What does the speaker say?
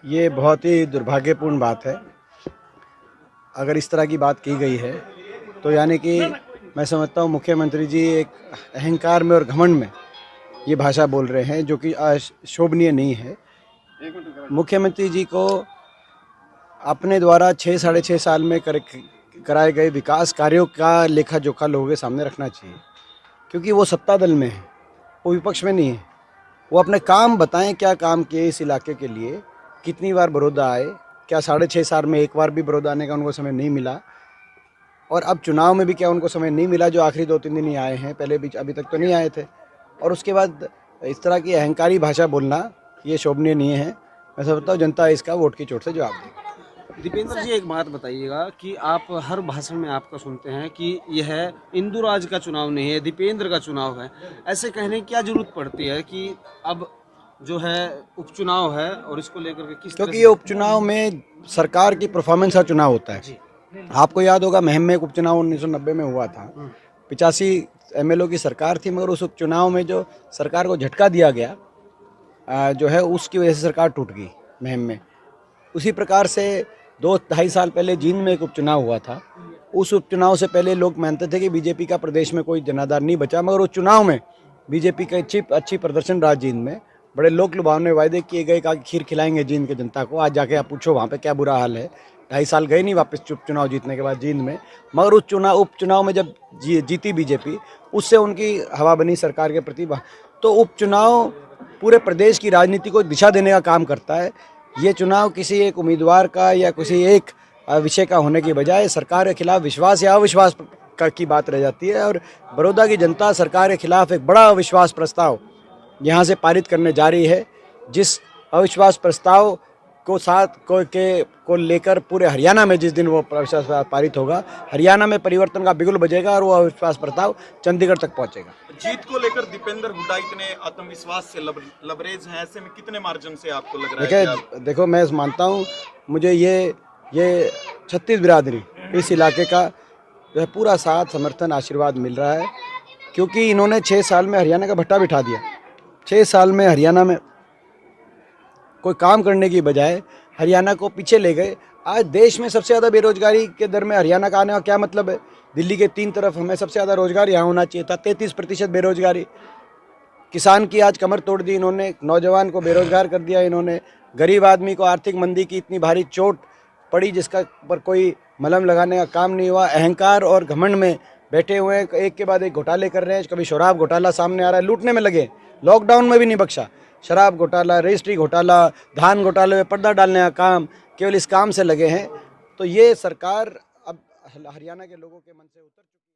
ये बहुत ही दुर्भाग्यपूर्ण बात है। अगर इस तरह की बात की गई है तो यानी कि मैं समझता हूँ मुख्यमंत्री जी एक अहंकार में और घमंड में ये भाषा बोल रहे हैं, जो कि शोभनीय नहीं है। मुख्यमंत्री जी को अपने द्वारा 6 साढ़े 6 साल में कराए गए विकास कार्यों का लेखा जोखा लोगों के सामने रखना चाहिए, क्योंकि वो सत्ता दल में है, वो विपक्ष में नहीं है। वो अपने काम बताएं, क्या काम किए इस इलाके के लिए, कितनी बार बड़ौदा आए, क्या 6.5 साल में एक बार भी बड़ौदा आने का उनको समय नहीं मिला, और अब चुनाव में भी क्या उनको समय नहीं मिला, जो आखिरी 2-3 दिन ही आए हैं, पहले भी अभी तक तो नहीं आए थे। और उसके बाद इस तरह की अहंकारी भाषा बोलना ये शोभनीय नहीं है। मैं समझता हूँ जनता इसका वोट की चोट से जवाब देगी। दीपेंद्र जी, एक बात बताइएगा कि आप हर भाषण में आपका सुनते हैं कि यह इंदुराज का चुनाव नहीं है, दीपेंद्र का चुनाव है। ऐसे कहने की क्या जरूरत पड़ती है कि अब जो है उपचुनाव है और इसको लेकर के किस तरह क्योंकि ये उपचुनाव में सरकार की परफॉर्मेंस का चुनाव होता है। आपको याद होगा महम में एक उपचुनाव 1990 में हुआ था। 85 एमएलओ की सरकार थी, मगर उस उपचुनाव में जो सरकार को झटका दिया गया जो है, उसकी वजह से सरकार टूट गई महम में। उसी प्रकार से 2-2.5 साल पहले जींद में एक उपचुनाव हुआ था। उस उपचुनाव से पहले लोग मानते थे कि बीजेपी का प्रदेश में कोई जनाधार नहीं बचा, मगर उस चुनाव में बीजेपी का अच्छी प्रदर्शन रहा। जींद में बड़े लोक लुभावने वायदे किए गए, कहा कि खीर खिलाएंगे जींद की जनता को। आज जाके आप पूछो वहाँ पे क्या बुरा हाल है। 2.5 साल गए नहीं वापस चुनाव जीतने के बाद जींद में, मगर उस उपचुनाव में जब जीती बीजेपी, उससे उनकी हवा बनी सरकार के प्रति। तो उपचुनाव पूरे प्रदेश की राजनीति को दिशा देने का काम करता है। ये चुनाव किसी एक उम्मीदवार का या किसी एक विषय का होने की बजाय सरकार के खिलाफ विश्वास या अविश्वास की बात रह जाती है। और बड़ौदा की जनता सरकार के खिलाफ एक बड़ा अविश्वास प्रस्ताव यहाँ से पारित करने जा रही है, जिस अविश्वास प्रस्ताव को लेकर पूरे हरियाणा में जिस दिन वो अविश्वास पारित होगा, हरियाणा में परिवर्तन का बिगुल बजेगा और वो अविश्वास प्रस्ताव चंडीगढ़ तक पहुंचेगा। जीत को लेकर दीपेंद्र हुड्डा इतने आत्मविश्वास से लबरेज हैं, ऐसे में कितने मार्जिन से आपको लग रहा है? देखो, मैं मानता हूँ, मुझे ये 36 बिरादरी इस इलाके का जो है पूरा साथ समर्थन आशीर्वाद मिल रहा है, क्योंकि इन्होंने 6 साल में हरियाणा का भट्टा बिठा दिया। 6 साल में हरियाणा में कोई काम करने की बजाय हरियाणा को पीछे ले गए। आज देश में सबसे ज़्यादा बेरोजगारी के दर में हरियाणा का आने का क्या मतलब है? दिल्ली के 3 तरफ हमें सबसे ज़्यादा रोजगार यहाँ होना चाहिए था। 33% बेरोजगारी। किसान की आज कमर तोड़ दी इन्होंने, नौजवान को बेरोजगार कर दिया इन्होंने, गरीब आदमी को आर्थिक मंदी की इतनी भारी चोट पड़ी जिसका पर कोई मलहम लगाने का काम नहीं हुआ। अहंकार और घमंड में बैठे हुए हैं, एक के बाद एक घोटाले कर रहे हैं। कभी शराब घोटाला सामने आ रहा है, लूटने में लगे। लॉकडाउन में भी नहीं बख्शा। शराब घोटाला, रजिस्ट्री घोटाला, धान घोटाले में पर्दा डालने का काम, केवल इस काम से लगे हैं। तो ये सरकार अब हरियाणा के लोगों के मन से उतर चुकी है।